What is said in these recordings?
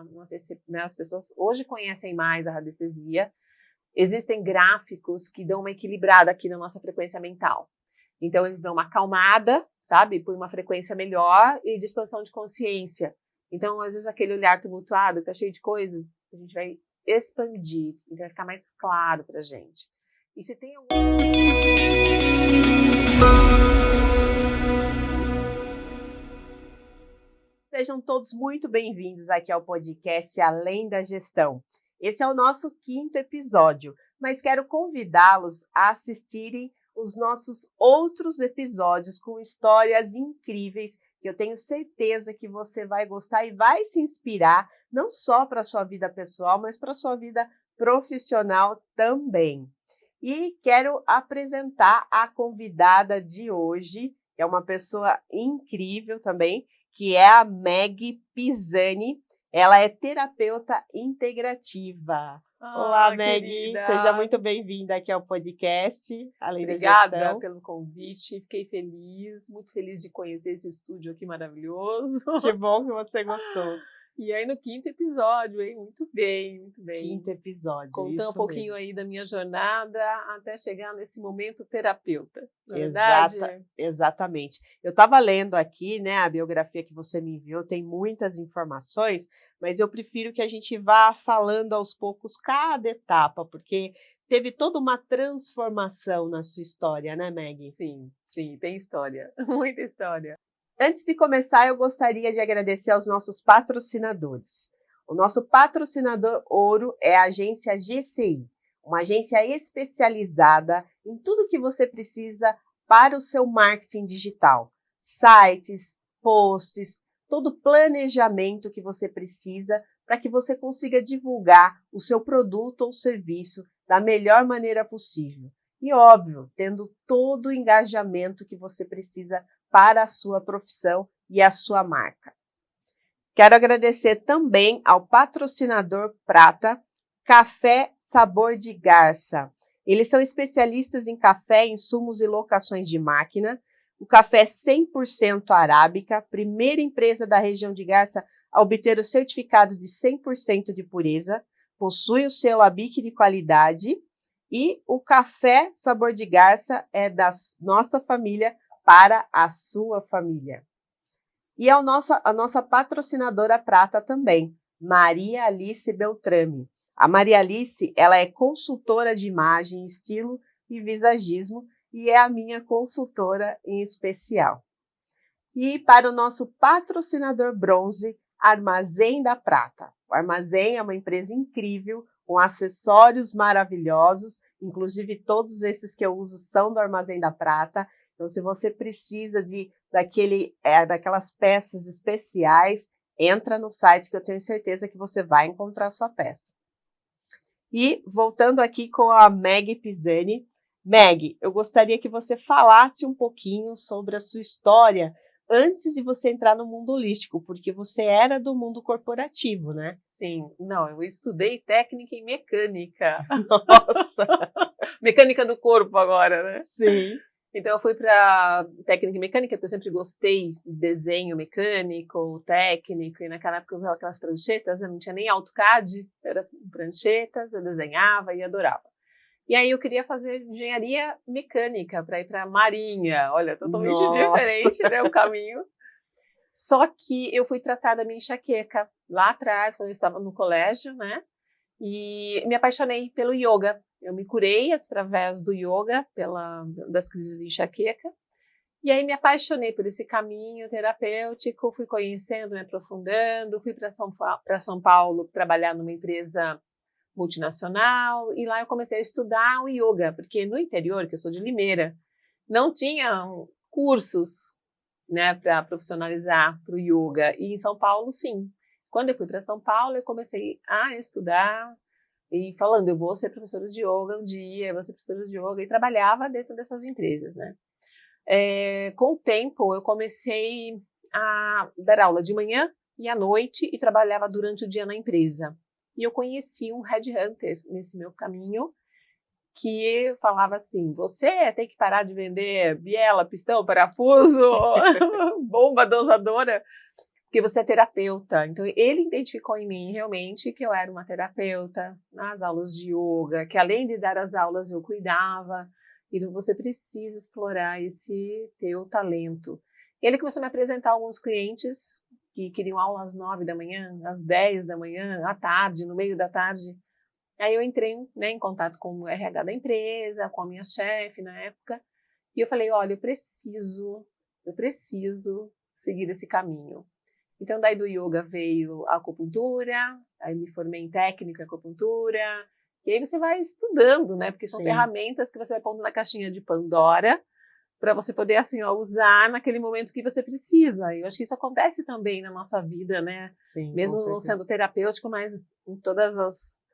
não sei se, né, as pessoas hoje conhecem mais a radiestesia. Existem gráficos que dão uma equilibrada aqui na nossa frequência mental. Então, eles dão uma acalmada, sabe? Por uma frequência melhor e de expansão de consciência. Então, às vezes, aquele olhar tumultuado, que tá cheio de coisa, a gente vai expandir, e vai ficar mais claro pra gente. E se tem algum... Sejam todos muito bem-vindos aqui ao podcast Além da Gestão. Esse é o nosso 5º episódio, mas quero convidá-los a assistirem os nossos outros episódios com histórias incríveis que eu tenho certeza que você vai gostar e vai se inspirar não só para a sua vida pessoal, mas para a sua vida profissional também. E quero apresentar a convidada de hoje, que é uma pessoa incrível também, que é a Meg Pisani. Ela é terapeuta integrativa. Olá, Meg, querida. Seja muito bem-vinda aqui ao podcast. Obrigada pelo convite, fiquei feliz, muito feliz de conhecer esse estúdio aqui maravilhoso. Que bom que você gostou. E aí no 5º episódio, hein? Muito bem, muito bem. 5º episódio, Contando isso um pouquinho mesmo. aí da minha jornada até chegar nesse momento terapeuta, não é verdade? Exatamente. Eu estava lendo aqui, né, a biografia que você me enviou, tem muitas informações, mas eu prefiro que a gente vá falando aos poucos cada etapa, porque teve toda uma transformação na sua história, né, Meg? Sim, tem história, muita história. Antes de começar, eu gostaria de agradecer aos nossos patrocinadores. O nosso patrocinador ouro é a agência GCI, uma agência especializada em tudo que você precisa para o seu marketing digital. Sites, posts, todo o planejamento que você precisa para que você consiga divulgar o seu produto ou serviço da melhor maneira possível. E, óbvio, tendo todo o engajamento que você precisa para a sua profissão e a sua marca. Quero agradecer também ao patrocinador prata, Café Sabor de Garça. Eles são especialistas em café, insumos e locações de máquina. O café é 100% arábica, primeira empresa da região de Garça a obter o certificado de 100% de pureza, possui o selo ABIC de qualidade e o Café Sabor de Garça é da nossa família para a sua família. E a nossa patrocinadora prata também, Maria Alice Beltrame. A Maria Alice, ela é consultora de imagem, estilo e visagismo e é a minha consultora em especial. E para o nosso patrocinador bronze, Armazém da Prata. O Armazém é uma empresa incrível, com acessórios maravilhosos, inclusive todos esses que eu uso são do Armazém da Prata. Então, se você precisa daquelas peças especiais, entra no site que eu tenho certeza que você vai encontrar a sua peça. E voltando aqui com a Meg Pisani. Meg, eu gostaria que você falasse um pouquinho sobre a sua história antes de você entrar no mundo holístico, porque você era do mundo corporativo, né? Sim, não, eu estudei técnica em mecânica. Nossa! Mecânica do corpo agora, né? Sim. Então eu fui para técnica e mecânica, porque eu sempre gostei de desenho mecânico, técnico, e naquela época eu usava aquelas pranchetas, eu não tinha nem AutoCAD, era pranchetas, eu desenhava e adorava. E aí eu queria fazer engenharia mecânica para ir para a Marinha, olha, totalmente diferente, né, o caminho. Só que eu fui tratar da minha enxaqueca lá atrás, quando eu estava no colégio, né, e me apaixonei pelo yoga. Eu me curei através do yoga, das crises de enxaqueca, e aí me apaixonei por esse caminho terapêutico, fui conhecendo, me aprofundando, fui para São Paulo trabalhar numa empresa multinacional, e lá eu comecei a estudar o yoga, porque no interior, que eu sou de Limeira, não tinha cursos, né, para profissionalizar para o yoga, e em São Paulo, sim. Quando eu fui para São Paulo, eu comecei a estudar, e falando, eu vou ser professora de yoga um dia, eu vou ser professora de yoga, e trabalhava dentro dessas empresas, né. Com o tempo, eu comecei a dar aula de manhã e à noite, e trabalhava durante o dia na empresa. E eu conheci um headhunter nesse meu caminho, que falava assim, você tem que parar de vender biela, pistão, parafuso, bomba dosadora, porque porque você é terapeuta. Então, ele identificou em mim, realmente, que eu era uma terapeuta nas aulas de yoga, que além de dar as aulas, eu cuidava. E você precisa explorar esse teu talento. Ele começou a me apresentar alguns clientes que queriam aula às 9 da manhã, às 10 da manhã, à tarde, no meio da tarde. Aí eu entrei, né, em contato com o RH da empresa, com a minha chefe na época, e eu falei, olha, eu preciso seguir esse caminho. Então, daí do yoga veio a acupuntura, aí me formei em técnica em acupuntura, e aí você vai estudando, né, porque são ferramentas que você vai pondo na caixinha de Pandora, para você poder, assim, ó, usar naquele momento que você precisa. E eu acho que isso acontece também na nossa vida, né, Sim, mesmo não sendo terapêutico, mas em todas as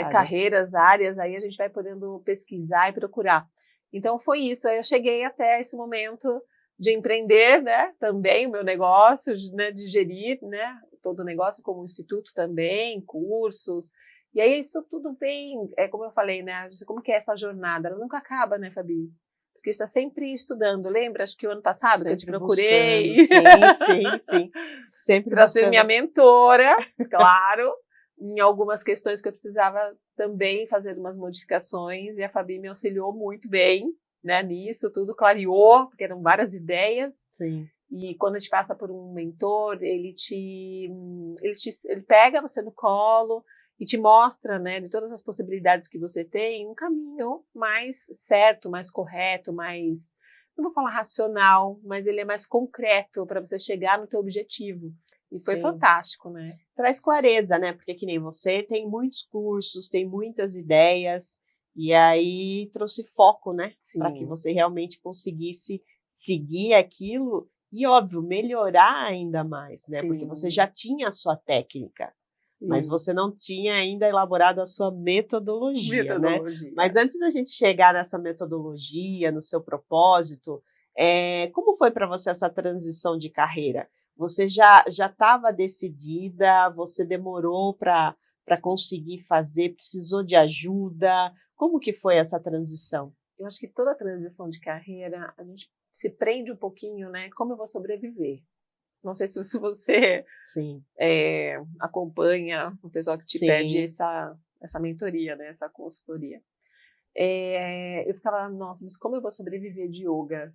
carreiras, áreas, aí a gente vai podendo pesquisar e procurar. Então foi isso, aí eu cheguei até esse momento de empreender, né, também o meu negócio, né, de gerir, né, todo o negócio como instituto também, cursos, e aí isso tudo vem, como eu falei, né, como que é essa jornada, ela nunca acaba, né, Fabi? Porque você está sempre estudando, lembra? Acho que o ano passado sempre que eu te procurei. Sim. Sempre para ser minha mentora, claro, em algumas questões que eu precisava também fazer umas modificações, e a Fabi me auxiliou muito bem, né, nisso, tudo clareou, porque eram várias ideias. Sim. E quando a gente passa por um mentor, ele pega você no colo e te mostra, né, de todas as possibilidades que você tem, um caminho mais certo, mais correto, mais, não vou falar racional, mas ele é mais concreto para você chegar no teu objetivo. E foi fantástico, né? Traz clareza, né? Porque que nem você tem muitos cursos, tem muitas ideias, e aí trouxe foco, né? Para que você realmente conseguisse seguir aquilo e, óbvio, melhorar ainda mais, né? Porque você já tinha a sua técnica, mas você não tinha ainda elaborado a sua metodologia, né? Mas antes da gente chegar nessa metodologia, no seu propósito, como foi para você essa transição de carreira? Você já estava decidida? Você demorou para conseguir fazer? Precisou de ajuda? Como que foi essa transição? Eu acho que toda transição de carreira, a gente se prende um pouquinho, né? Como eu vou sobreviver? Não sei se você acompanha o pessoal que te pede essa mentoria, né? Essa consultoria. Eu ficava, nossa, mas como eu vou sobreviver de yoga?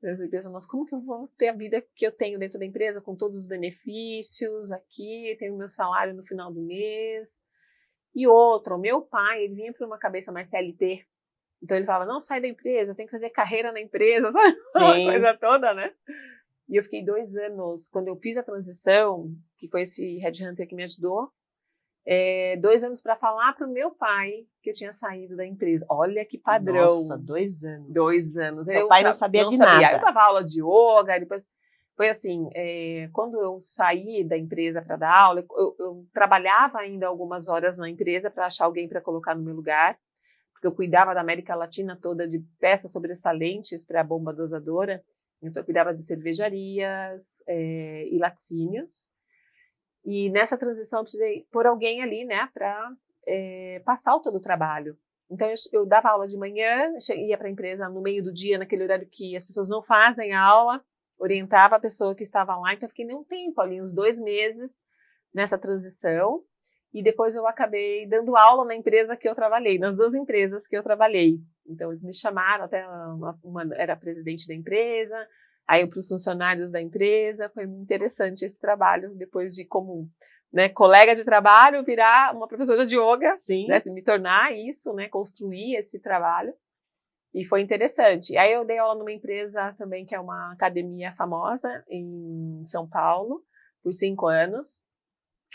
Eu pensando, nossa, como que eu vou ter a vida que eu tenho dentro da empresa, com todos os benefícios aqui, tenho meu salário no final do mês. E outro, o meu pai, ele vinha para uma cabeça mais CLT, então ele falava, não, sai da empresa, tem que fazer carreira na empresa, sabe? Uma coisa toda, né? E eu fiquei 2 anos, quando eu fiz a transição, que foi esse headhunter que me ajudou, 2 anos para falar para o meu pai que eu tinha saído da empresa. Olha que padrão. Nossa, 2 anos. 2 anos. Seu pai não sabia de nada. Eu dava aula de yoga, depois foi assim, quando eu saí da empresa para dar aula, eu trabalhava ainda algumas horas na empresa para achar alguém para colocar no meu lugar, porque eu cuidava da América Latina toda de peças sobressalentes para a bomba dosadora, então eu cuidava de cervejarias e laticínios. E nessa transição eu precisei pôr alguém ali, né, para passar todo o trabalho. Então eu dava aula de manhã, ia para a empresa no meio do dia, naquele horário que as pessoas não fazem aula, orientava a pessoa que estava lá. Então eu fiquei nem um tempo ali, uns 2 meses nessa transição. E depois eu acabei dando aula na empresa que eu trabalhei, nas 2 empresas que eu trabalhei. Então eles me chamaram, até uma era presidente da empresa, aí para os funcionários da empresa. Foi muito interessante esse trabalho, depois de como, né, colega de trabalho, virar uma professora de yoga, né, me tornar isso, né, construir esse trabalho. E foi interessante. Aí eu dei aula numa empresa também, que é uma academia famosa em São Paulo, por 5 anos.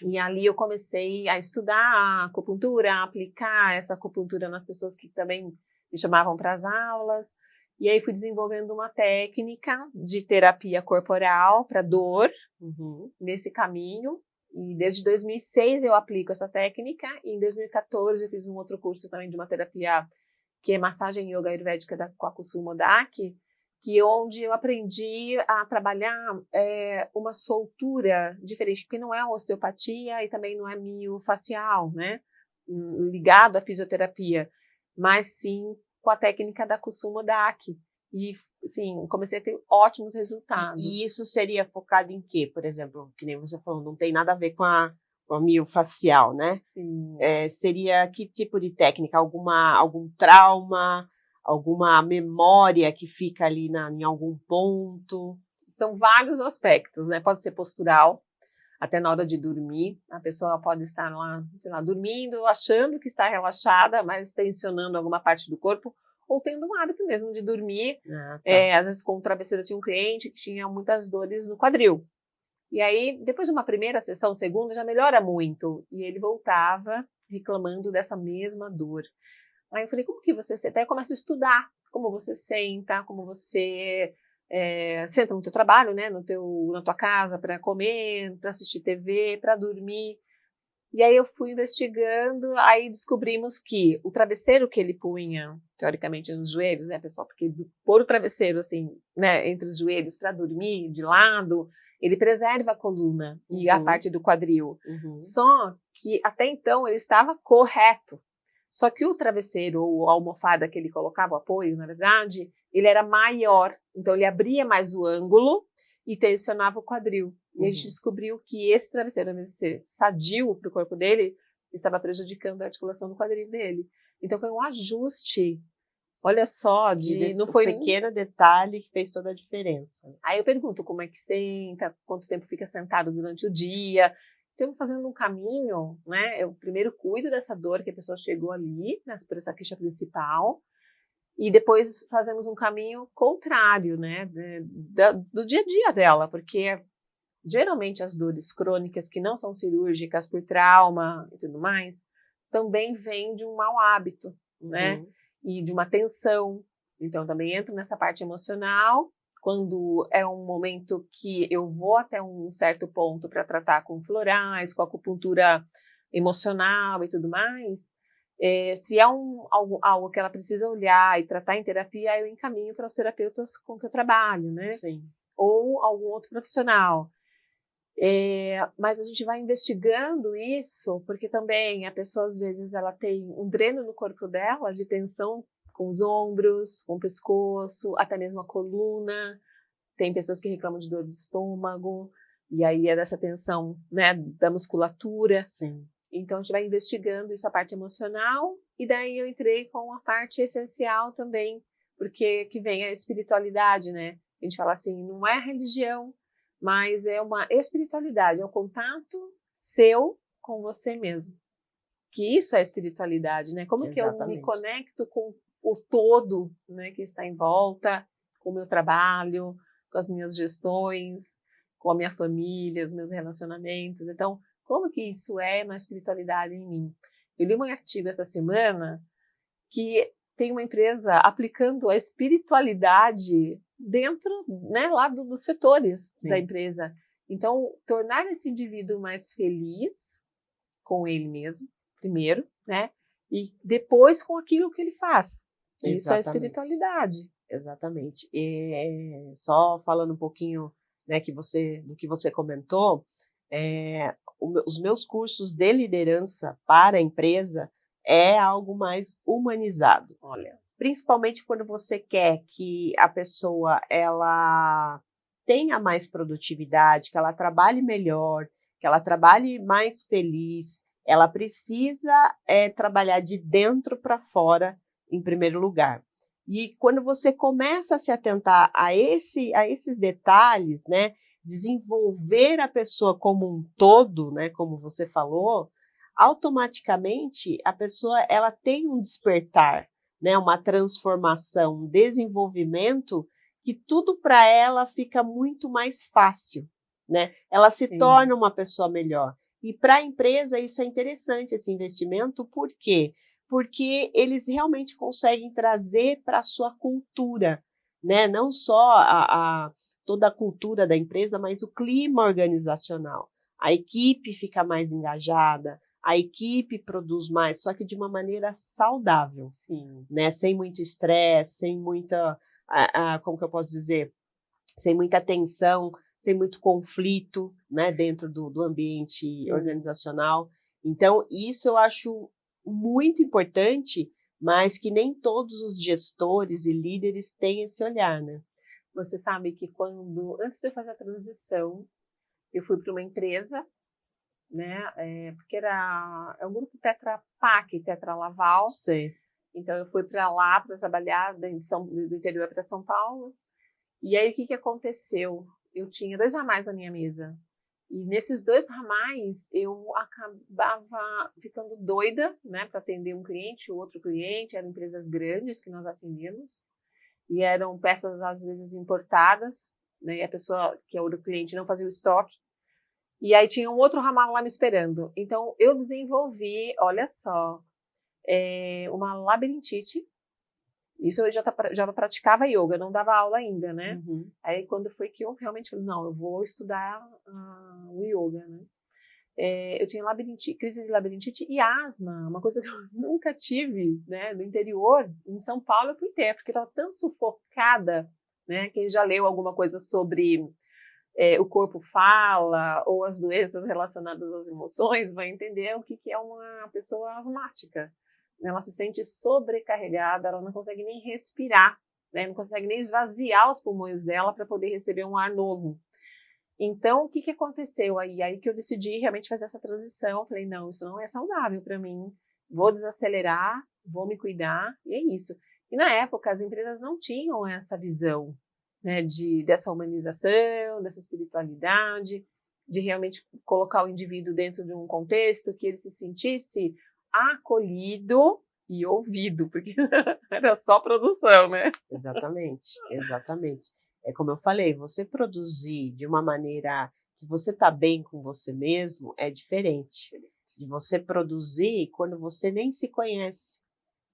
E ali eu comecei a estudar a acupuntura, a aplicar essa acupuntura nas pessoas que também me chamavam para as aulas. E aí fui desenvolvendo uma técnica de terapia corporal para dor, nesse caminho. E desde 2006 eu aplico essa técnica. E em 2014 eu fiz um outro curso também de uma terapia que é massagem yoga ayurvédica com a Kusuma Daki, onde eu aprendi a trabalhar uma soltura diferente, porque não é osteopatia e também não é miofacial, né, ligado à fisioterapia, mas sim com a técnica da Kusuma Daki. E, assim, comecei a ter ótimos resultados. E isso seria focado em quê? Por exemplo, que nem você falou, não tem nada a ver com a miofacial, né? Sim. Seria que tipo de técnica? Algum trauma, alguma memória que fica ali em algum ponto? São vários aspectos, né? Pode ser postural, até na hora de dormir. A pessoa pode estar lá, sei lá, dormindo, achando que está relaxada, mas tensionando alguma parte do corpo, ou tendo um hábito mesmo de dormir. Tá. Às vezes, com o travesseiro, eu tinha um cliente que tinha muitas dores no quadril. E aí, depois de uma primeira sessão, segunda, já melhora muito. E ele voltava reclamando dessa mesma dor. Aí eu falei, como que você senta? Aí eu começo a estudar como você senta, como você senta no teu trabalho, né, na tua casa, para comer, para assistir TV, para dormir. E aí eu fui investigando, aí descobrimos que o travesseiro que ele punha, teoricamente, nos joelhos, né, pessoal, porque pôr o travesseiro, assim, né, entre os joelhos para dormir de lado, ele preserva a coluna e a parte do quadril. Só que, até então, ele estava correto. Só que o travesseiro, ou a almofada que ele colocava, o apoio, na verdade, ele era maior. Então, ele abria mais o ângulo e tensionava o quadril. E a gente descobriu que esse travesseiro, ao invés de ser sadio para o corpo dele, estava prejudicando a articulação do quadril dele. Então, foi um ajuste. Olha só, não foi um pequeno detalhe que fez toda a diferença. Aí eu pergunto como é que senta, quanto tempo fica sentado durante o dia. Então, fazendo um caminho, né? Eu primeiro cuido dessa dor que a pessoa chegou ali, né, por essa queixa principal, e depois fazemos um caminho contrário, né? Do dia a dia dela, porque geralmente as dores crônicas que não são cirúrgicas por trauma e tudo mais, também vêm de um mau hábito, né? E de uma tensão. Então, também entro nessa parte emocional, quando é um momento que eu vou até um certo ponto para tratar com florais, com acupuntura emocional e tudo mais, se é algo que ela precisa olhar e tratar em terapia, eu encaminho para os terapeutas com que eu trabalho, né? Sim. Ou algum outro profissional. Mas a gente vai investigando isso, porque também a pessoa, às vezes, ela tem um dreno no corpo dela de tensão com os ombros, com o pescoço, até mesmo a coluna. Tem pessoas que reclamam de dor de estômago, e aí é dessa tensão, né, da musculatura. Sim. Então, a gente vai investigando isso, a parte emocional, e daí eu entrei com a parte essencial também, porque que vem a espiritualidade, né? A gente fala assim, não é religião, mas é uma espiritualidade, é um contato seu com você mesmo. Que isso é espiritualidade, né? Como que eu me conecto com o todo, né, que está em volta, com o meu trabalho, com as minhas gestões, com a minha família, os meus relacionamentos. Então, como que isso é uma espiritualidade em mim? Eu li um artigo essa semana que tem uma empresa aplicando a espiritualidade dentro, né, lá dos setores da empresa. Então, tornar esse indivíduo mais feliz com ele mesmo, primeiro, né, e depois com aquilo que ele faz. Isso é espiritualidade. Exatamente. E só falando um pouquinho, né, do que você comentou, os meus cursos de liderança para a empresa é algo mais humanizado. Olha, principalmente quando você quer que a pessoa ela tenha mais produtividade, que ela trabalhe melhor, que ela trabalhe mais feliz, ela precisa trabalhar de dentro para fora em primeiro lugar. E quando você começa a se atentar a esses detalhes, né, desenvolver a pessoa como um todo, né, como você falou, automaticamente a pessoa ela tem um despertar, né, uma transformação, um desenvolvimento que tudo para ela fica muito mais fácil, né? Ela se torna uma pessoa melhor. E para a empresa isso é interessante, esse investimento, por quê? Porque eles realmente conseguem trazer para a sua cultura, né? Não só toda a cultura da empresa, mas o clima organizacional. A equipe fica mais engajada, a equipe produz mais, só que de uma maneira saudável, né? Sem muito estresse, sem muita, como que eu posso dizer, sem muita tensão, sem muito conflito, né, dentro do ambiente organizacional. Então, isso eu acho muito importante mas que nem todos os gestores e líderes têm esse olhar, né? Você sabe que antes de eu fazer a transição, eu fui para uma empresa, né? Porque é o grupo Tetra Pak, Tetra Laval. Sei. Então eu fui para lá para trabalhar do interior para São Paulo. E aí o que aconteceu? Eu tinha 2 ramais na minha mesa. E nesses 2 ramais eu acabava ficando doida, né, para atender um cliente, outro cliente. Eram empresas grandes que nós atendíamos e eram peças às vezes importadas, né? E a pessoa que é o cliente não fazia o estoque. E aí tinha um outro ramal lá me esperando. Então eu desenvolvi, olha só, uma labirintite. Isso eu já praticava yoga, não dava aula ainda, né? Uhum. Aí quando foi que eu realmente falei, não, eu vou estudar o yoga, né? Eu tinha crise de labirintite e asma, uma coisa que eu nunca tive, né? No interior, em São Paulo eu fui ter, porque eu estava tão sufocada, né? Quem já leu alguma coisa sobre o corpo fala ou as doenças relacionadas às emoções vai entender o que é uma pessoa asmática. Ela se sente sobrecarregada, ela não consegue nem respirar, né? Não consegue nem esvaziar os pulmões dela para poder receber um ar novo. Então, o que aconteceu aí? Aí que eu decidi realmente fazer essa transição. Falei, não, isso não é saudável para mim. Vou desacelerar, vou me cuidar, e é isso. E na época, as empresas não tinham essa visão, né, dessa humanização, dessa espiritualidade, de realmente colocar o indivíduo dentro de um contexto que ele se sentisse acolhido e ouvido, porque era só produção, né? Exatamente, exatamente. É como eu falei, você produzir de uma maneira que você está bem com você mesmo é diferente de você produzir quando você nem se conhece.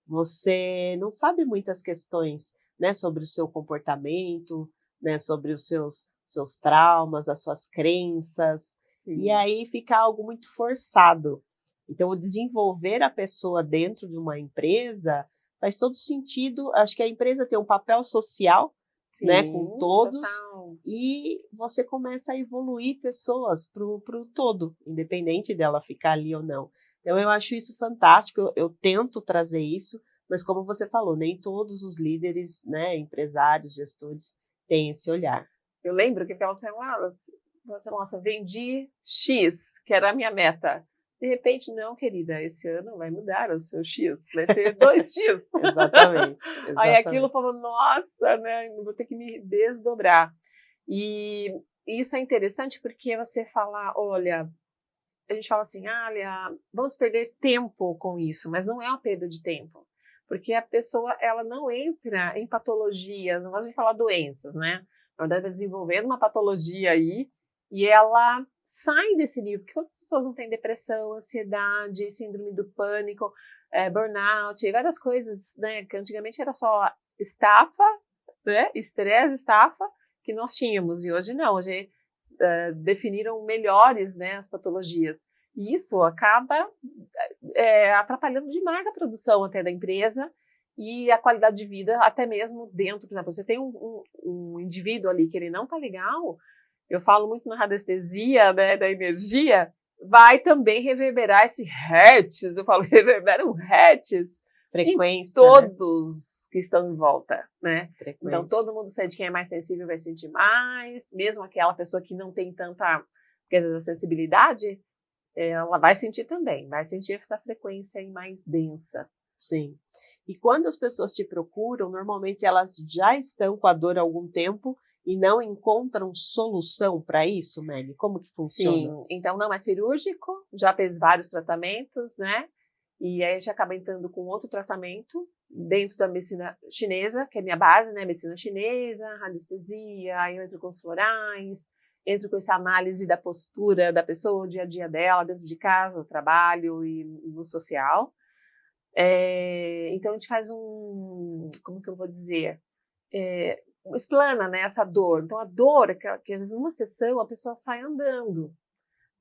Você não sabe muitas questões, né, sobre o seu comportamento, né, sobre os seus traumas, as suas crenças, Sim. e aí fica algo muito forçado. Então, o desenvolver a pessoa dentro de uma empresa faz todo sentido. Acho que a empresa tem um papel social, Sim, né, com todos, total. e você começa a evoluir pessoas pro todo, independente dela ficar ali ou não. Então, eu acho isso fantástico, eu tento trazer isso, mas como você falou, nem todos os líderes, né, empresários, gestores, têm esse olhar. Eu lembro que ela disse, nossa, vendi X, que era a minha meta. De repente, não, querida, esse ano vai mudar o seu X, vai ser 2X. Exatamente, Aí exatamente. aquilo falou, nossa, né, vou ter que me desdobrar. E isso é interessante porque você fala, olha, a gente fala assim, olha, vamos perder tempo com isso, mas não é uma perda de tempo. Porque a pessoa, ela não entra em patologias, não gosto de falar doenças, né? Na verdade, está desenvolvendo uma patologia aí e ela sai desse nível. Porque quantas pessoas não têm depressão, ansiedade, síndrome do pânico, burnout, várias coisas, né? Que antigamente era só estafa, né? Estresse, estafa, que nós tínhamos. E hoje não, hoje definiram melhores, né, as patologias. E isso acaba atrapalhando demais a produção até da empresa e a qualidade de vida, até mesmo dentro, por exemplo, você tem um indivíduo ali que ele não está legal, eu falo muito na radiestesia, né, da energia, vai também reverberar esse hertz, eu falo, reverbera um hertz, frequência, em todos, né, que estão em volta, né? Frequência. Então, todo mundo sente, quem é mais sensível vai sentir mais, mesmo aquela pessoa que não tem tanta, porque às vezes a sensibilidade, ela vai sentir também, vai sentir essa frequência aí mais densa. Sim. E quando as pessoas te procuram, normalmente elas já estão com a dor há algum tempo e não encontram solução para isso, Meg? Como que funciona? Sim, então não é cirúrgico, já fez vários tratamentos, né? E aí a gente acaba entrando com outro tratamento dentro da medicina chinesa, que é a minha base, né? Medicina chinesa, radiestesia, aí eu entro com os florais, entro com essa análise da postura da pessoa, o dia a dia dela, dentro de casa, no trabalho e no social. Então a gente faz como que eu vou dizer? Explana, né, essa dor. Então a dor, que às vezes numa sessão a pessoa sai andando.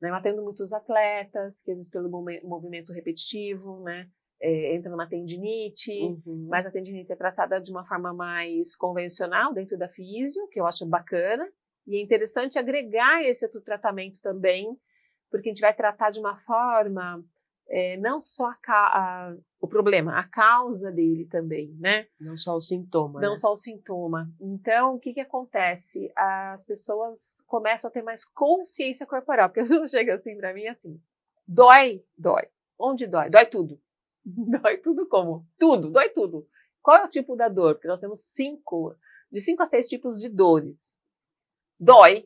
Né, eu atendo muitos atletas, que às vezes pelo movimento repetitivo, né, entra numa tendinite, mas a tendinite é tratada de uma forma mais convencional dentro da físio, que eu acho bacana, e é interessante agregar esse outro tratamento também, porque a gente vai tratar de uma forma não só o problema, a causa dele também, né? Não só o sintoma, Não né? só o sintoma. Então, o que acontece? As pessoas começam a ter mais consciência corporal, porque a pessoa chega assim para mim, assim, dói. Onde dói? Dói tudo. Dói tudo como? Tudo, dói tudo. Qual é o tipo da dor? Porque nós temos de 5 a 6 tipos de dores. Dói,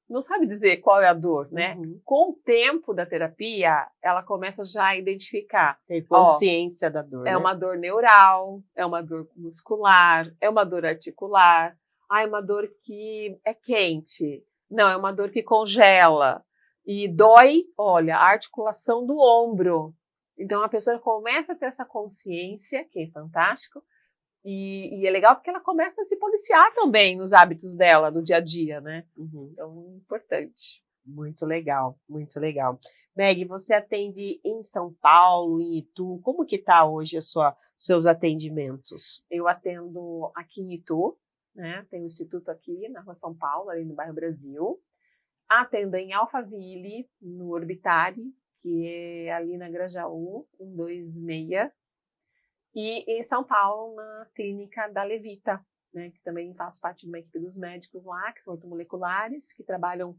não sabe dizer qual é a dor, né? Uhum. Com o tempo da terapia, ela começa já a identificar. Ter consciência da dor, É né? uma dor neural, é uma dor muscular, é uma dor articular. É uma dor que é quente. Não, é uma dor que congela. E dói, olha, a articulação do ombro. Então a pessoa começa a ter essa consciência, que é fantástico, e é legal porque ela começa a se policiar também nos hábitos dela, do dia a dia, né? Uhum. Então, importante. Muito legal, muito legal. Meg, você atende em São Paulo, em Itu, como que tá hoje seus atendimentos? Eu atendo aqui em Itu, né? Tem um instituto aqui na Rua São Paulo, ali no bairro Brasil. Atendo em Alphaville, no Orbitari, que é ali na Grajaú, 126. E em São Paulo, na clínica da Levita, né? Que também faço parte de uma equipe dos médicos lá, que são ortomoleculares, que trabalham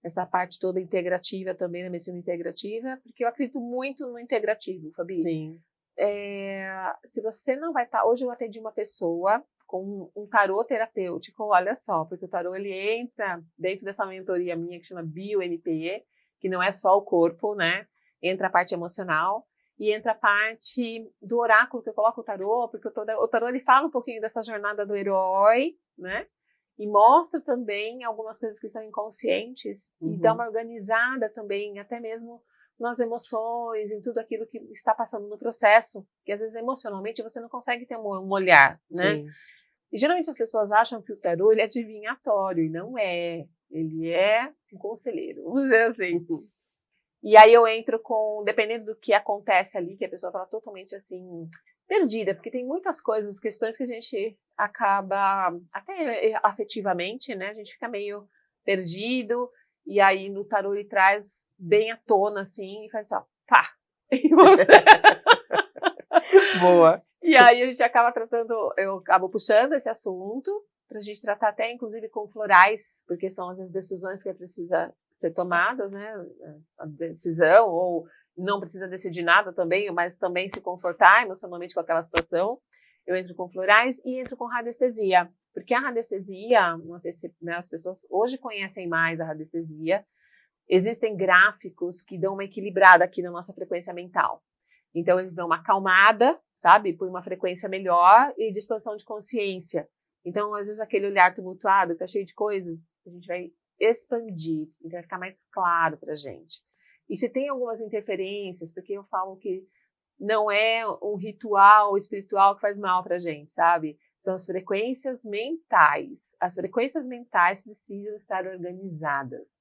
essa parte toda integrativa também, na medicina integrativa, porque eu acredito muito no integrativo, Fabi. Sim. Se você não vai estar... Hoje eu atendi uma pessoa com um tarô terapêutico, olha só, porque o tarô ele entra dentro dessa mentoria minha que chama Bio-MPE, que não é só o corpo, né? Entra a parte emocional e entra a parte do oráculo que eu coloco o tarô, porque o tarô ele fala um pouquinho dessa jornada do herói, né? E mostra também algumas coisas que são inconscientes e dá uma organizada também, até mesmo nas emoções, em tudo aquilo que está passando no processo, que às vezes emocionalmente você não consegue ter um olhar, né? Sim. E geralmente as pessoas acham que o tarô ele é adivinhatório, e não é. Ele é um conselheiro, vamos dizer assim. E aí eu entro dependendo do que acontece ali, que a pessoa está totalmente assim, perdida, porque tem muitas coisas, questões que a gente acaba, até afetivamente, né? A gente fica meio perdido, e aí no tarô ele traz bem à tona, assim, e faz assim, ó, pá! E você... Boa. E aí a gente acaba eu acabo puxando esse assunto, para a gente tratar até, inclusive, com florais, porque são as decisões que precisa ser tomadas, né? A decisão, ou não precisa decidir nada também, mas também se confortar emocionalmente com aquela situação. Eu entro com florais e entro com radiestesia, porque a radiestesia, não sei se as pessoas hoje conhecem mais a radiestesia, existem gráficos que dão uma equilibrada aqui na nossa frequência mental. Então, eles dão uma acalmada, sabe, por uma frequência melhor e de expansão de consciência. Então, às vezes, aquele olhar tumultuado, que tá cheio de coisa, a gente vai expandir, então vai ficar mais claro pra gente. E se tem algumas interferências, porque eu falo que não é um ritual espiritual que faz mal pra gente, sabe? São as frequências mentais. As frequências mentais precisam estar organizadas.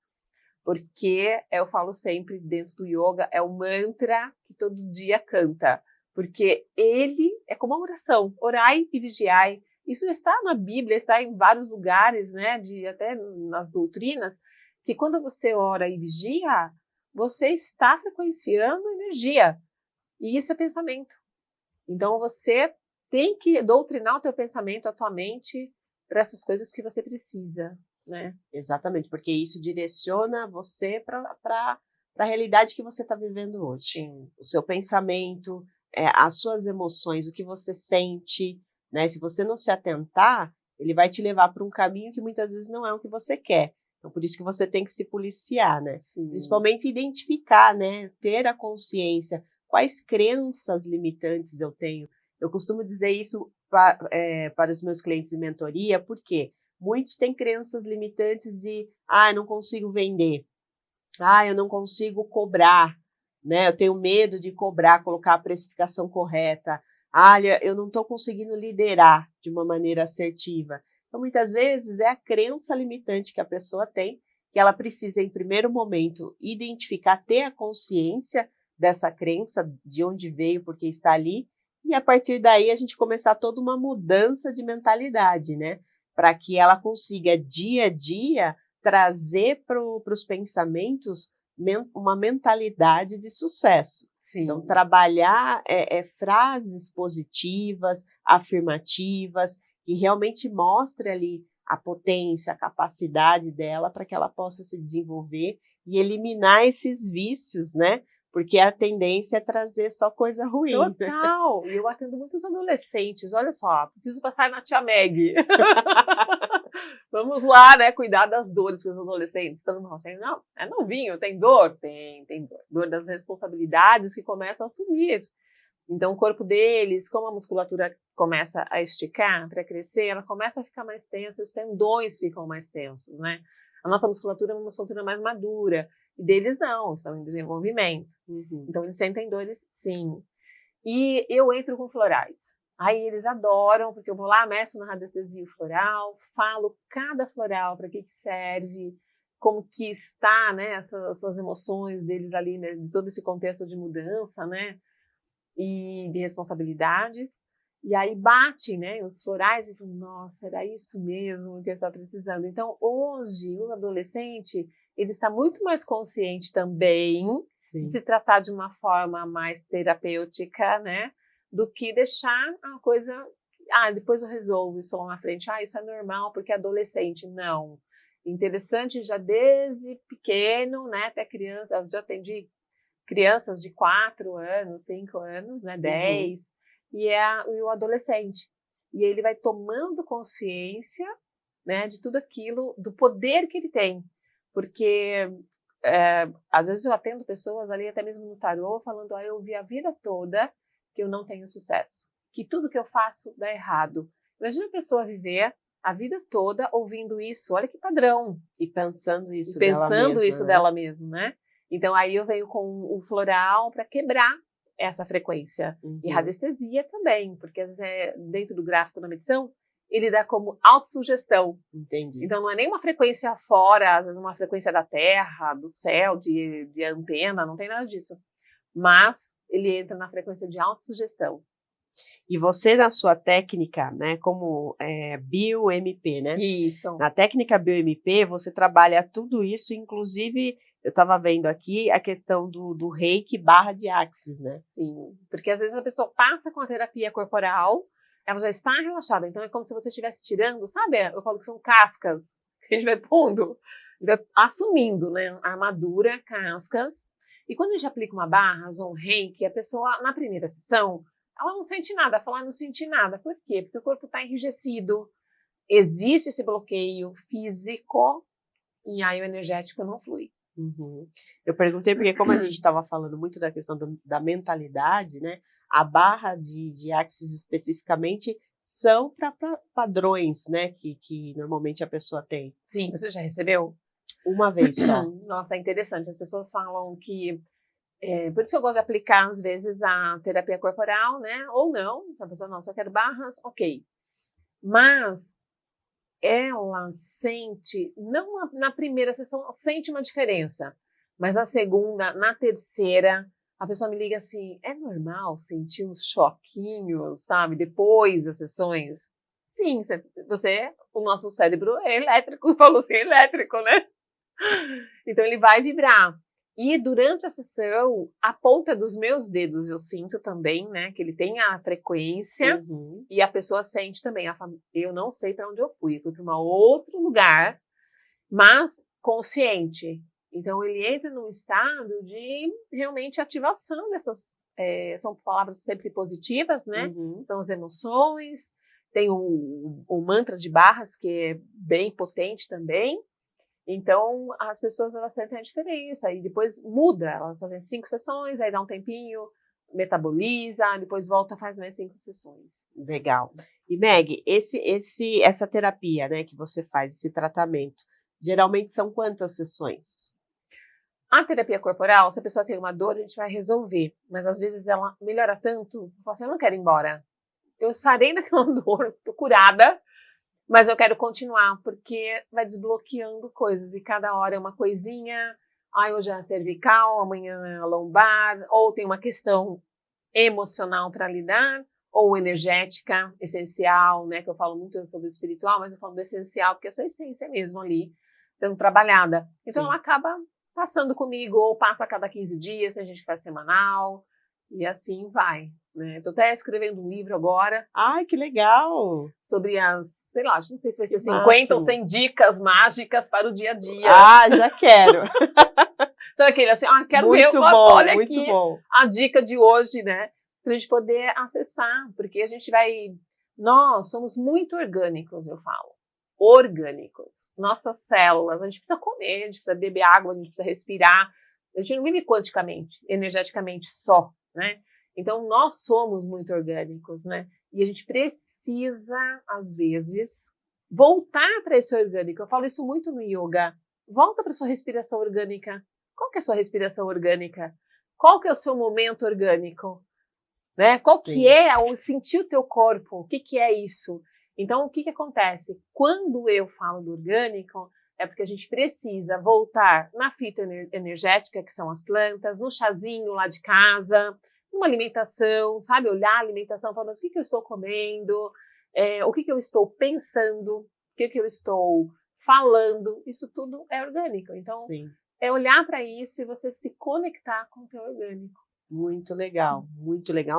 Porque, eu falo sempre, dentro do yoga, é o mantra que todo dia canta. Porque ele é como uma oração. Orai e vigiai. Isso está na Bíblia, está em vários lugares, né, até nas doutrinas, que quando você ora e vigia, você está frequenciando energia. E isso é pensamento. Então você tem que doutrinar o teu pensamento, a tua mente, para essas coisas que você precisa, né? Exatamente, porque isso direciona você para a realidade que você está vivendo hoje. Sim. O seu pensamento, as suas emoções, o que você sente, né? Se você não se atentar, ele vai te levar para um caminho que muitas vezes não é o que você quer. Então, por isso que você tem que se policiar, né? Sim. Principalmente identificar, né? Ter a consciência. Quais crenças limitantes eu tenho? Eu costumo dizer isso para os meus clientes de mentoria, porque muitos têm crenças limitantes e, eu não consigo vender, eu não consigo cobrar, né? Eu tenho medo de cobrar, colocar a precificação correta. Eu não estou conseguindo liderar de uma maneira assertiva. Então, muitas vezes, é a crença limitante que a pessoa tem, que ela precisa, em primeiro momento, identificar, ter a consciência dessa crença, de onde veio, porque está ali, e a partir daí a gente começar toda uma mudança de mentalidade, né? Para que ela consiga, dia a dia, trazer para os pensamentos uma mentalidade de sucesso. Sim. Então, trabalhar frases positivas, afirmativas, que realmente mostre ali a potência, a capacidade dela para que ela possa se desenvolver e eliminar esses vícios, né? Porque a tendência é trazer só coisa ruim. Total! E eu atendo muitos adolescentes, olha só, preciso passar na tia Meg. Vamos lá, né, cuidar das dores dos adolescentes. Todo mundo assim, não, é novinho, tem dor? Tem dor. Dor das responsabilidades que começam a assumir. Então, o corpo deles, como a musculatura começa a esticar para crescer, ela começa a ficar mais tensa, os tendões ficam mais tensos, né? A nossa musculatura é uma musculatura mais madura, e deles não, estão em desenvolvimento. Então, eles sentem dores, sim. E eu entro com florais. Aí eles adoram, porque eu vou lá, meço na radiestesia floral, falo cada floral para que serve, como que está, né, essas suas emoções deles ali, né, de todo esse contexto de mudança, né, e de responsabilidades. E aí bate, né, os florais e falo, nossa, era isso mesmo que eu estava precisando. Então, hoje, o adolescente, ele está muito mais consciente também de se tratar de uma forma mais terapêutica, né, do que deixar a coisa, depois eu resolvo isso lá na frente, isso é normal porque é adolescente. Não. Interessante já desde pequeno, né, até criança, eu já atendi crianças de 4 anos, 5 anos, né, 10, e o adolescente. E ele vai tomando consciência, né, de tudo aquilo, do poder que ele tem. Porque, às vezes eu atendo pessoas ali, até mesmo no tarô, falando, eu vi a vida toda que eu não tenho sucesso, que tudo que eu faço dá errado. Imagina a pessoa viver a vida toda ouvindo isso, olha que padrão. E pensando isso dela mesma, né? Então, aí eu venho com o floral para quebrar essa frequência. E radiestesia também, porque às vezes dentro do gráfico da medição, ele dá como autossugestão. Entendi. Então, não é nem uma frequência fora, às vezes uma frequência da terra, do céu, de antena, não tem nada disso. Mas ele entra na frequência de autossugestão. E você, na sua técnica, né, como BioMP, né? Isso. Na técnica BioMP, você trabalha tudo isso, inclusive, eu estava vendo aqui a questão do reiki / de axis, né? Sim, porque às vezes a pessoa passa com a terapia corporal, ela já está relaxada, então é como se você estivesse tirando, sabe? Eu falo que são cascas, que a gente vai pondo, assumindo, né, a armadura, cascas. E quando a gente aplica uma barra, um reiki, a pessoa, na primeira sessão, ela não sente nada, fala, não senti nada. Por quê? Porque o corpo está enrijecido, existe esse bloqueio físico, e aí o energético não flui. Eu perguntei porque, como a gente estava falando muito da questão da mentalidade, né, a barra de axis especificamente são para padrões, né, que normalmente a pessoa tem. Sim, você já recebeu? Uma vez só. Nossa, é interessante. As pessoas falam que por isso que eu gosto de aplicar, às vezes, a terapia corporal, né? Ou não, a pessoa não, só quer barras, ok. Mas ela sente, não na primeira sessão, sente uma diferença, mas na segunda, na terceira, a pessoa me liga assim, é normal sentir uns choquinhos, sabe, depois das sessões? Sim, o nosso cérebro é elétrico, falou assim, é elétrico, né? Então ele vai vibrar. E durante a sessão, a ponta dos meus dedos eu sinto também, né, que ele tem a frequência e a pessoa sente também. Eu não sei para onde eu fui para um outro lugar, mas consciente. Então ele entra num estado de realmente ativação dessas, são palavras sempre positivas, né? São as emoções. Tem o mantra de barras que é bem potente também. Então, as pessoas, elas sentem a diferença e depois muda, elas fazem 5 sessões, aí dá um tempinho, metaboliza, depois volta, faz mais 5 sessões. Legal. E Meg, essa terapia, né, que você faz, esse tratamento, geralmente são quantas sessões? A terapia corporal, se a pessoa tem uma dor, a gente vai resolver, mas às vezes ela melhora tanto, fala assim, eu não quero ir embora, eu sarei daquela dor, tô curada, mas eu quero continuar, porque vai desbloqueando coisas, e cada hora é uma coisinha, hoje é a cervical, amanhã é a lombar, ou tem uma questão emocional para lidar, ou energética, essencial, né, que eu falo muito sobre o espiritual, mas eu falo do essencial, porque é a sua essência mesmo ali, sendo trabalhada. Então ela acaba passando comigo, ou passa a cada 15 dias, tem gente que faz semanal, e assim vai. Né? Estou até escrevendo um livro agora. Ai, que legal! Sobre as, sei lá, não sei se vai ser Que 50 máximo. ou 100 dicas mágicas para o dia a dia. Ah, já quero! Sabe aquele assim, quero muito ver, bom, olha muito aqui bom. a dica de hoje, né? Para a gente poder acessar, porque a gente vai... Nós somos muito orgânicos, eu falo. Orgânicos. Nossas células, a gente precisa comer, a gente precisa beber água, a gente precisa respirar. A gente não vive quanticamente, energeticamente só, né? Então, nós somos muito orgânicos, né? E a gente precisa, às vezes, voltar para esse orgânico. Eu falo isso muito no yoga. Volta para sua respiração orgânica. Qual que é a sua respiração orgânica? Qual que é o seu momento orgânico? Né? Qual que é o sentir o teu corpo? O que que é isso? Então, o que que acontece? Quando eu falo do orgânico, é porque a gente precisa voltar na fita energética, que são as plantas, no chazinho lá de casa, numa alimentação, sabe? Olhar a alimentação, falando o que que eu estou comendo, o que que eu estou pensando, o que que eu estou falando. Isso tudo é orgânico. Então, Sim. é olhar para isso e você se conectar com o teu orgânico. Muito legal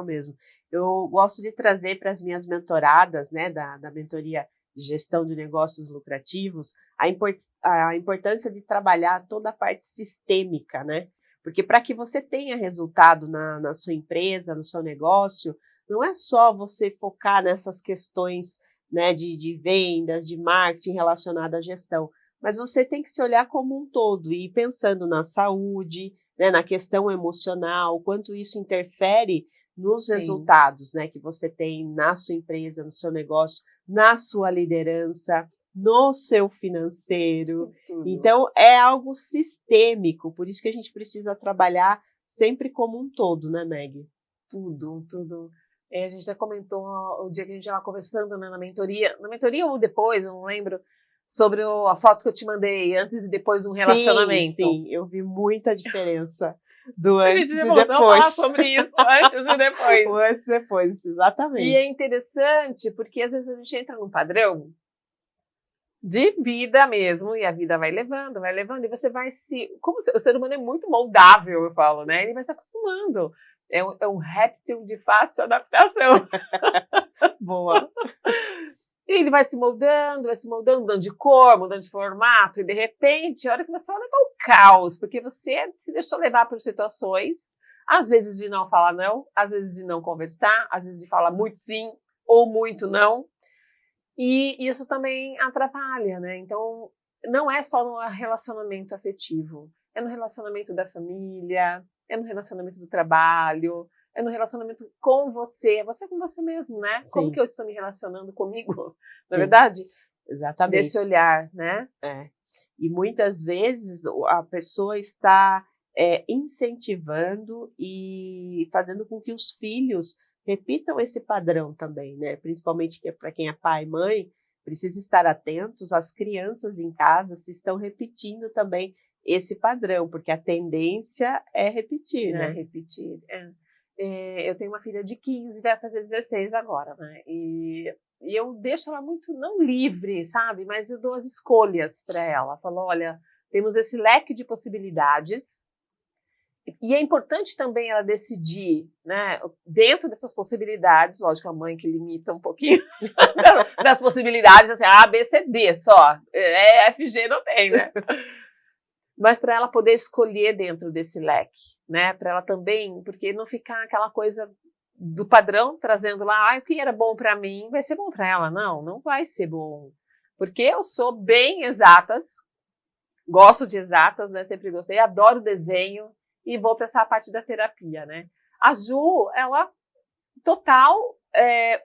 mesmo. Eu gosto de trazer para as minhas mentoradas, né, da mentoria de gestão de negócios lucrativos, a importância de trabalhar toda a parte sistêmica, né? Porque para que você tenha resultado na sua empresa, no seu negócio, não é só você focar nessas questões, né, de vendas, de marketing relacionado à gestão, mas você tem que se olhar como um todo e ir pensando na saúde, né, na questão emocional, quanto isso interfere nos resultados, né, que você tem na sua empresa, no seu negócio, na sua liderança, no seu financeiro. Tudo. Então, é algo sistêmico, por isso que a gente precisa trabalhar sempre como um todo, né, Meg? Tudo. A gente já comentou o dia que a gente estava conversando, né, na mentoria ou depois, eu não lembro, sobre a foto que eu te mandei antes e depois de um relacionamento. Sim, eu vi muita diferença do A antes gente e vamos depois. falar sobre isso, antes e depois. O antes e depois, exatamente. E é interessante, porque às vezes a gente entra num padrão de vida mesmo, e a vida vai levando, e você vai como o ser humano é muito moldável, eu falo, né? Ele vai se acostumando. É um réptil de fácil adaptação. Boa. E ele vai se moldando, mudando de cor, mudando de formato, e de repente, a hora que você olha, tá o caos, porque você se deixou levar por situações, às vezes de não falar não, às vezes de não conversar, às vezes de falar muito sim ou muito não, e isso também atrapalha, né? Então, não é só no relacionamento afetivo, é no relacionamento da família, é no relacionamento do trabalho, é no relacionamento com você com você mesmo, né? Sim. Como que eu estou me relacionando comigo, na Sim. verdade? Exatamente. Desse olhar, né? E muitas vezes a pessoa está incentivando e fazendo com que os filhos repitam esse padrão também, né? Principalmente para quem é pai e mãe, precisa estar atentos às crianças em casa se estão repetindo também esse padrão, porque a tendência é repetir, né? Repetir, eu tenho uma filha de 15, vai fazer 16 agora, né? E eu deixo ela muito, não livre, sabe? Mas eu dou as escolhas para ela. Falo, olha, temos esse leque de possibilidades. E é importante também ela decidir, né? Dentro dessas possibilidades, lógico, a mãe que limita um pouquinho das possibilidades, assim, A, B, C, D só. F, G não tem, né? Mas para ela poder escolher dentro desse leque, né? Para ela também, porque não ficar aquela coisa do padrão, trazendo lá, o que era bom para mim vai ser bom para ela. Não vai ser bom. Porque eu sou bem exatas, gosto de exatas, né? Sempre gostei, adoro desenho e vou para essa parte da terapia, né? A Ju, ela total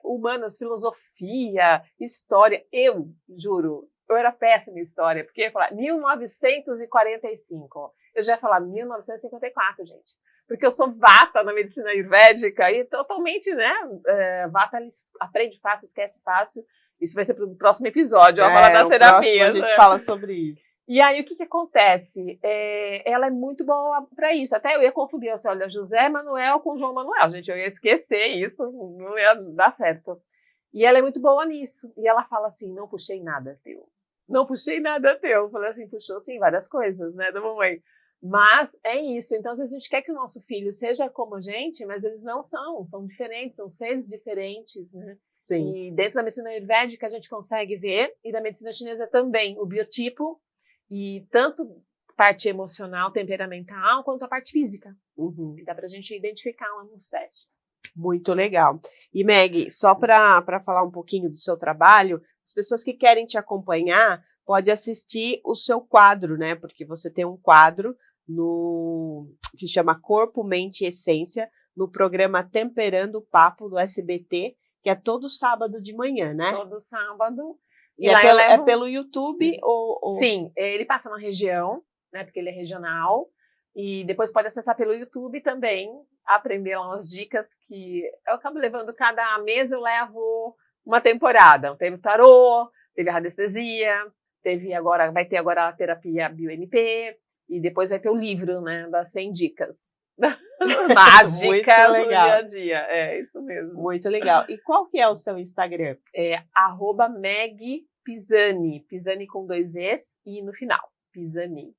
humanas, filosofia, história. Eu, juro, eu era péssima em história, porque eu ia falar 1945. Eu já ia falar 1954, gente. Porque eu sou vata na medicina ayurvédica e totalmente, né? Vata aprende fácil, esquece fácil. Isso vai ser para o próximo episódio, falar das terapias. A gente fala sobre isso. E aí, o que acontece? Ela é muito boa para isso. Até eu ia confundir, assim, olha, José Manuel com João Manuel. Gente, eu ia esquecer isso, não ia dar certo. E ela é muito boa nisso. E ela fala assim, não puxei nada teu. Não puxei nada teu. Eu falei assim, puxou sim várias coisas, né, da mamãe. Mas é isso. Então, se a gente quer que o nosso filho seja como a gente, mas eles não são diferentes, são seres diferentes, né? Sim. E dentro da medicina ayurvédica a gente consegue ver, e da medicina chinesa também, o biotipo, e tanto parte emocional, temperamental, quanto a parte física. Uhum. Dá pra gente identificar lá nos testes. Muito legal. E Meg, só para falar um pouquinho do seu trabalho, as pessoas que querem te acompanhar, pode assistir o seu quadro, né? Porque você tem um quadro no que chama Corpo, Mente e Essência, no programa Temperando o Papo do SBT, que é todo sábado de manhã, né? Todo sábado. E é pelo YouTube ou... Sim, ele passa na região, né? Porque ele é regional. E depois pode acessar pelo YouTube também, aprender umas dicas que eu acabo levando cada mês, eu levo uma temporada. Teve tarô, teve a radiestesia, vai ter agora a terapia BioNP, e depois vai ter o livro, né, das 100 dicas. Mágicas no dia a dia. É isso mesmo. Muito legal. E qual que é o seu Instagram? É @Meg Pisani. Pisani com 2 Es e no final, Pisani.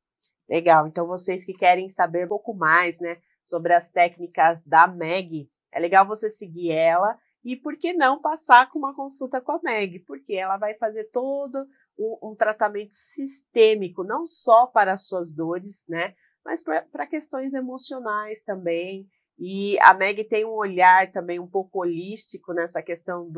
Legal. Então, vocês que querem saber um pouco mais, né, sobre as técnicas da Meg, é legal você seguir ela e, por que não, passar com uma consulta com a Meg, porque ela vai fazer todo um tratamento sistêmico, não só para as suas dores, né, mas para questões emocionais também. E a Meg tem um olhar também um pouco holístico nessa questão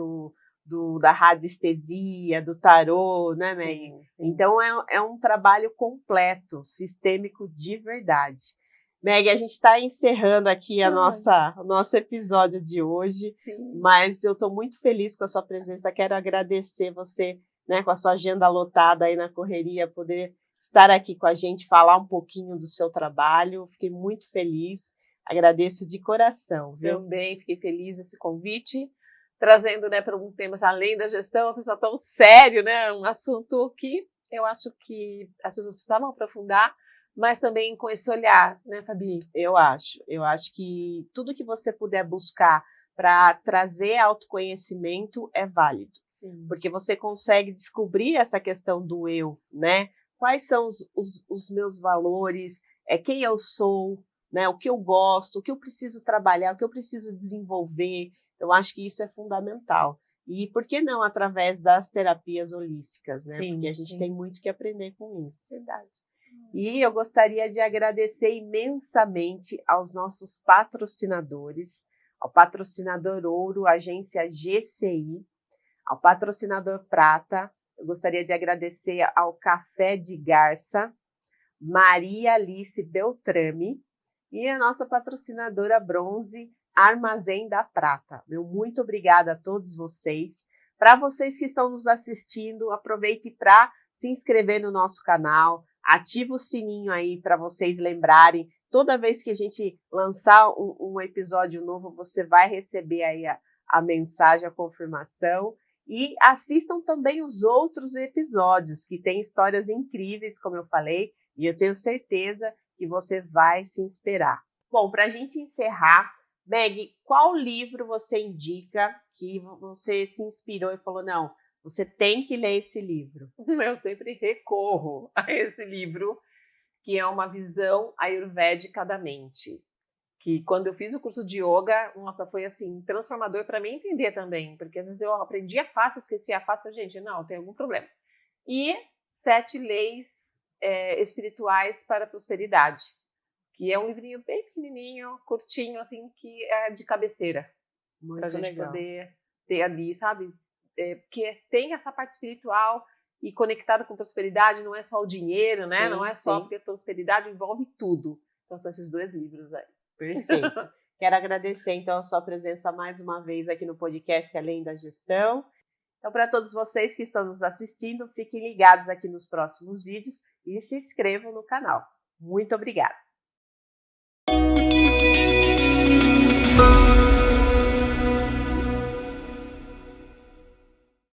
da radiestesia, do tarô, né, Meg? Sim, sim. Então, é um trabalho completo, sistêmico de verdade. Meg, a gente está encerrando aqui o nosso episódio de hoje, Sim. Mas eu estou muito feliz com a sua presença. Quero agradecer você, né, com a sua agenda lotada aí na correria, poder estar aqui com a gente, falar um pouquinho do seu trabalho. Fiquei muito feliz, agradeço de coração. Viu? Também fiquei feliz nesse convite, trazendo, né, para um tema além da gestão, uma pessoa tão sério, né, um assunto que eu acho que as pessoas precisavam aprofundar, mas também com esse olhar, né, Fabi? Eu acho que tudo que você puder buscar para trazer autoconhecimento é válido. Sim. Porque você consegue descobrir essa questão do eu, né? Quais são os meus valores, quem eu sou, né? O que eu gosto, o que eu preciso trabalhar, o que eu preciso desenvolver. Eu acho que isso é fundamental. E por que não através das terapias holísticas, né? Sim, porque a gente tem muito que aprender com isso. Verdade. E eu gostaria de agradecer imensamente aos nossos patrocinadores, ao patrocinador Ouro, agência GCI, ao patrocinador Prata. Eu gostaria de agradecer ao Café de Garça, Maria Alice Beltrame, e a nossa patrocinadora Bronze, Armazém da Prata. Meu muito obrigada a todos vocês. Para vocês que estão nos assistindo, aproveite para se inscrever no nosso canal, ativa o sininho aí para vocês lembrarem. Toda vez que a gente lançar um episódio novo, você vai receber aí a mensagem, a confirmação. E assistam também os outros episódios, que tem histórias incríveis, como eu falei, e eu tenho certeza que você vai se inspirar. Bom, para a gente encerrar, Meg, qual livro você indica que você se inspirou e falou, não, você tem que ler esse livro? Eu sempre recorro a esse livro, que é uma visão ayurvédica da mente. Que quando eu fiz o curso de yoga, nossa, foi assim, transformador para mim entender também. Porque às vezes eu aprendia fácil, esquecia fácil, gente, não, tem algum problema. E 7 leis espirituais para a prosperidade, que é um livrinho bem pequenininho, curtinho, assim, que é de cabeceira. Para a gente poder ter ali, sabe? Porque tem essa parte espiritual e conectada com prosperidade, não é só o dinheiro, né? Sim, não é só porque prosperidade envolve tudo. Então são esses 2 livros aí. Perfeito. Quero agradecer, então, a sua presença mais uma vez aqui no podcast Além da Gestão. Então, para todos vocês que estão nos assistindo, fiquem ligados aqui nos próximos vídeos e se inscrevam no canal. Muito obrigada!